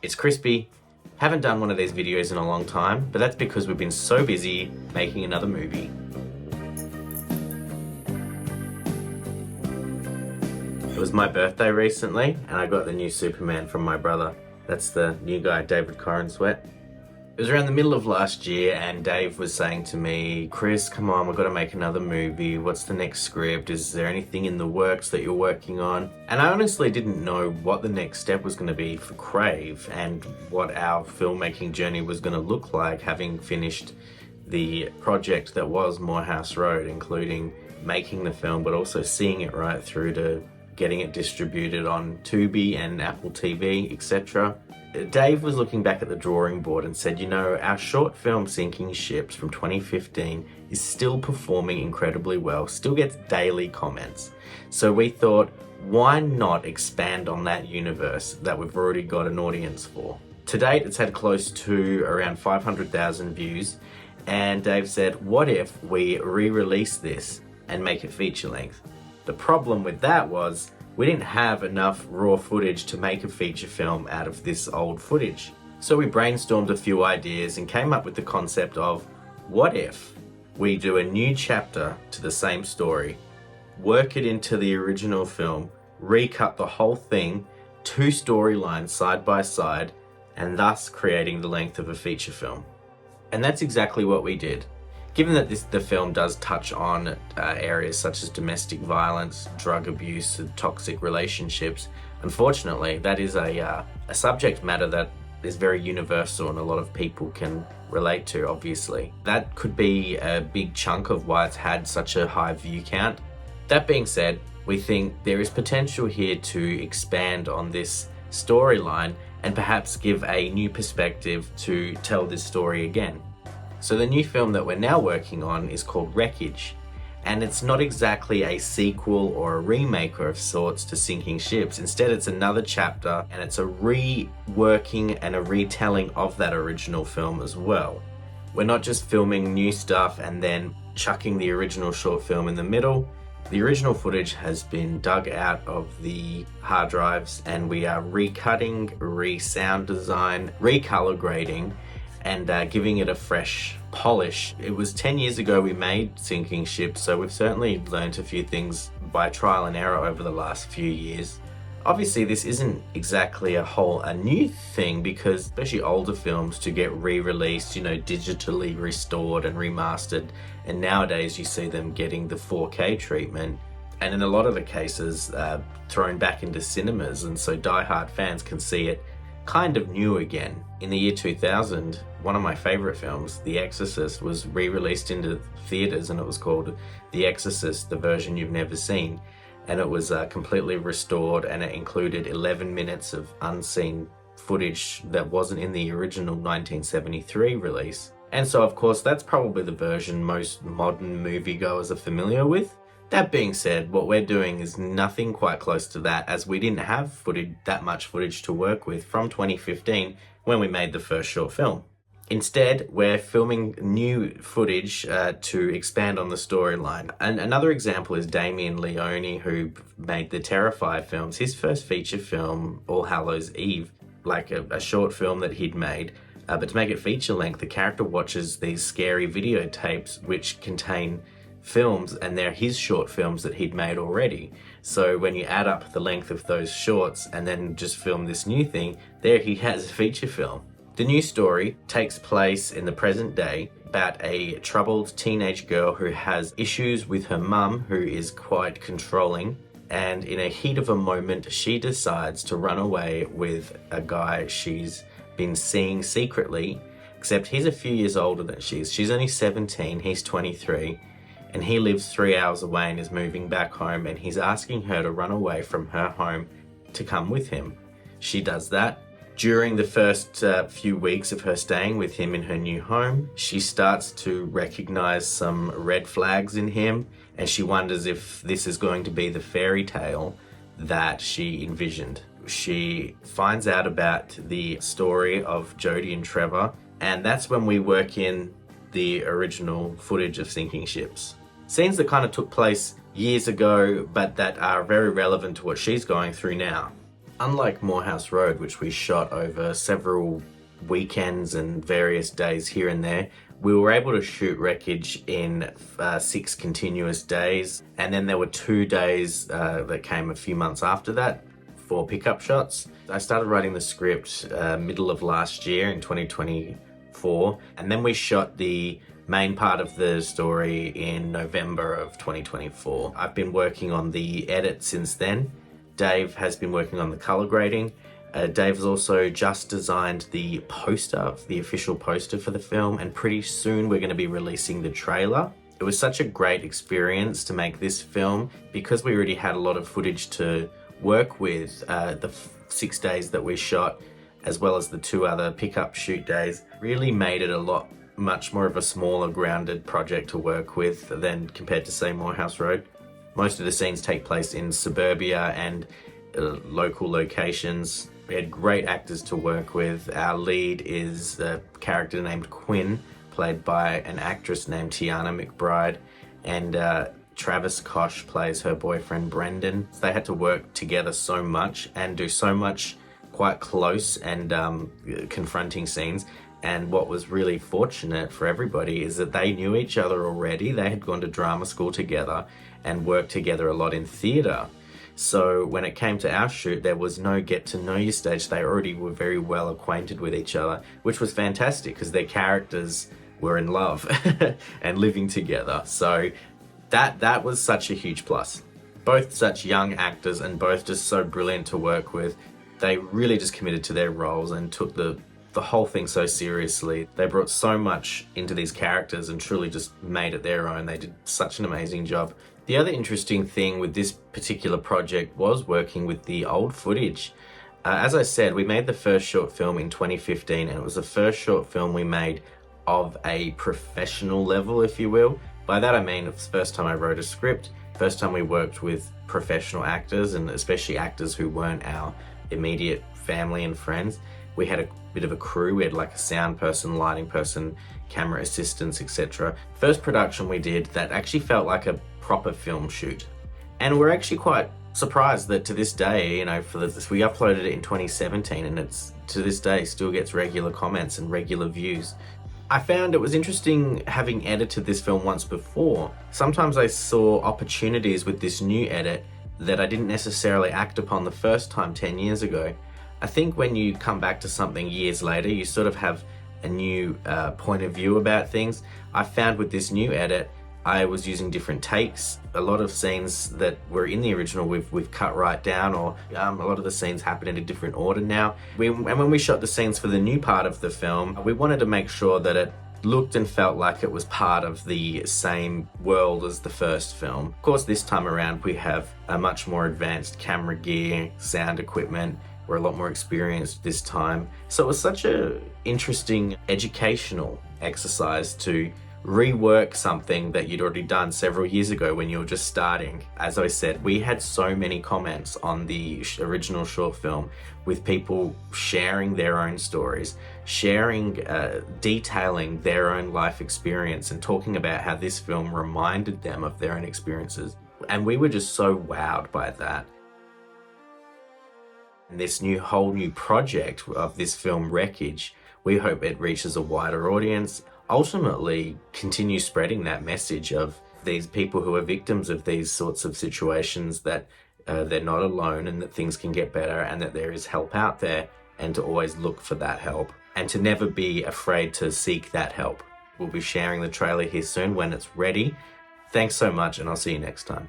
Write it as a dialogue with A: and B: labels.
A: It's Crispy. Haven't done one of these videos in a long time, but that's because we've been so busy making another movie. It was my birthday recently, and I got the new Superman from my brother. That's the new guy, David Corenswet. It was around the middle of last year, and Dave was saying to me, Chris, come on, we've got to make another movie. What's the next script? Is there anything in the works that you're working on? And I honestly didn't know what the next step was going to be for CHRAVE and what our filmmaking journey was going to look like, having finished the project that was Moorehouse Road, including making the film, but also seeing it right through to getting it distributed on Tubi and Apple TV, etc. Dave was looking back at the drawing board and said, you know, our short film Sinking Ships from 2015 is still performing incredibly well, still gets daily comments. So we thought, why not expand on that universe that we've already got an audience for? To date, it's had close to around 500,000 views, and Dave said, what if we re-release this and make it feature length? The problem with that was we didn't have enough raw footage to make a feature film out of this old footage. So we brainstormed a few ideas and came up with the concept of, what if we do a new chapter to the same story, work it into the original film, recut the whole thing, 2 storylines side by side, and thus creating the length of a feature film. And that's exactly what we did. Given that the film does touch on areas such as domestic violence, drug abuse, and toxic relationships, unfortunately, that is a subject matter that is very universal and a lot of people can relate to, obviously. That could be a big chunk of why it's had such a high view count. That being said, we think there is potential here to expand on this storyline and perhaps give a new perspective to tell this story again. So the new film that we're now working on is called Wreckage, and it's not exactly a sequel or a remake of sorts to Sinking Ships. Instead, it's another chapter, and it's a reworking and a retelling of that original film as well. We're not just filming new stuff and then chucking the original short film in the middle. The original footage has been dug out of the hard drives, and we are recutting, re-sound design, recolor grading, and giving it a fresh polish. It was 10 years ago we made Sinking Ships, so we've certainly learned a few things by trial and error over the last few years. Obviously, this isn't exactly a new thing, because especially older films to get re-released, you know, digitally restored and remastered, and nowadays you see them getting the 4K treatment, and in a lot of the cases thrown back into cinemas, and so die-hard fans can see it kind of new again. In the year 2000, one of my favorite films, The Exorcist, was re-released into theaters, and it was called The Exorcist, the version you've never seen. And it was completely restored, and it included 11 minutes of unseen footage that wasn't in the original 1973 release. And so, of course, that's probably the version most modern moviegoers are familiar with. That being said, what we're doing is nothing quite close to that, as we didn't have that much footage to work with from 2015 when we made the first short film. Instead, we're filming new footage to expand on the storyline. And another example is Damien Leone, who made the Terrifier films. His first feature film, All Hallows Eve, like a short film that he'd made, but to make it feature length, the character watches these scary videotapes which contain films, and they're his short films that he'd made already. So when you add up the length of those shorts and then just film this new thing, there he has a feature film. The new story takes place in the present day about a troubled teenage girl who has issues with her mum, who is quite controlling, and in a heat of a moment she decides to run away with a guy she's been seeing secretly, except he's a few years older than she is. She's only 17, he's 23, and he lives 3 hours away and is moving back home, and he's asking her to run away from her home to come with him. She does that. During the first few weeks of her staying with him in her new home, she starts to recognize some red flags in him, and she wonders if this is going to be the fairy tale that she envisioned. She finds out about the story of Jodie and Trevor, and that's when we work in the original footage of Sinking Ships. Scenes that kind of took place years ago, but that are very relevant to what she's going through now. Unlike Moorehouse Road, which we shot over several weekends and various days here and there, we were able to shoot Wreckage in 6 continuous days, and then there were 2 days that came a few months after that for pickup shots. I started writing the script middle of last year in 2024, and then we shot the main part of the story in November of 2024. I've been working on the edit since then. Dave has been working on the color grading. Dave has also just designed the poster, the official poster for the film, and pretty soon we're going to be releasing the trailer. It was such a great experience to make this film because we already had a lot of footage to work with. The 6 days that we shot, as well as the 2 other pickup shoot days, really made it much more of a smaller, grounded project to work with than compared to, say, Moorehouse Road. Most of the scenes take place in suburbia and local locations. We had great actors to work with. Our lead is a character named Quinn, played by an actress named Tiahna McBride, and Travis Koch plays her boyfriend Brendan. They had to work together so much and do so much quite close and confronting scenes. And what was really fortunate for everybody is that they knew each other already. They had gone to drama school together and worked together a lot in theatre. So when it came to our shoot, there was no get to know you stage. They already were very well acquainted with each other, which was fantastic because their characters were in love and living together. So that was such a huge plus. Both such young actors and both just so brilliant to work with. They really just committed to their roles and took the whole thing so seriously. They brought so much into these characters and truly just made it their own. They did such an amazing job. The other interesting thing with this particular project was working with the old footage. As I said, we made the first short film in 2015, and it was the first short film we made of a professional level, if you will. By that I mean it's the first time I wrote a script, first time we worked with professional actors, and especially actors who weren't our immediate family and friends. We had a bit of a crew. We had like a sound person, lighting person, camera assistants, etc. First production we did that actually felt like a proper film shoot. And we're actually quite surprised that to this day, we uploaded it in 2017 and it's to this day still gets regular comments and regular views. I found it was interesting having edited this film once before. Sometimes I saw opportunities with this new edit that I didn't necessarily act upon the first time 10 years ago. I think when you come back to something years later, you sort of have a new point of view about things. I found with this new edit, I was using different takes. A lot of scenes that were in the original we've cut right down, or a lot of the scenes happen in a different order now. And when we shot the scenes for the new part of the film, we wanted to make sure that it looked and felt like it was part of the same world as the first film. Of course, this time around we have a much more advanced camera gear, sound equipment. We're a lot more experienced this time. So it was such an interesting educational exercise to rework something that you'd already done several years ago when you were just starting. As I said, we had so many comments on the original short film with people sharing their own stories, detailing their own life experience and talking about how this film reminded them of their own experiences. And we were just so wowed by that. This whole new project of this film Wreckage, we hope it reaches a wider audience, ultimately continue spreading that message of these people who are victims of these sorts of situations, that they're not alone and that things can get better and that there is help out there, and to always look for that help and to never be afraid to seek that help. We'll be sharing the trailer here soon when it's ready. Thanks so much, and I'll see you next time.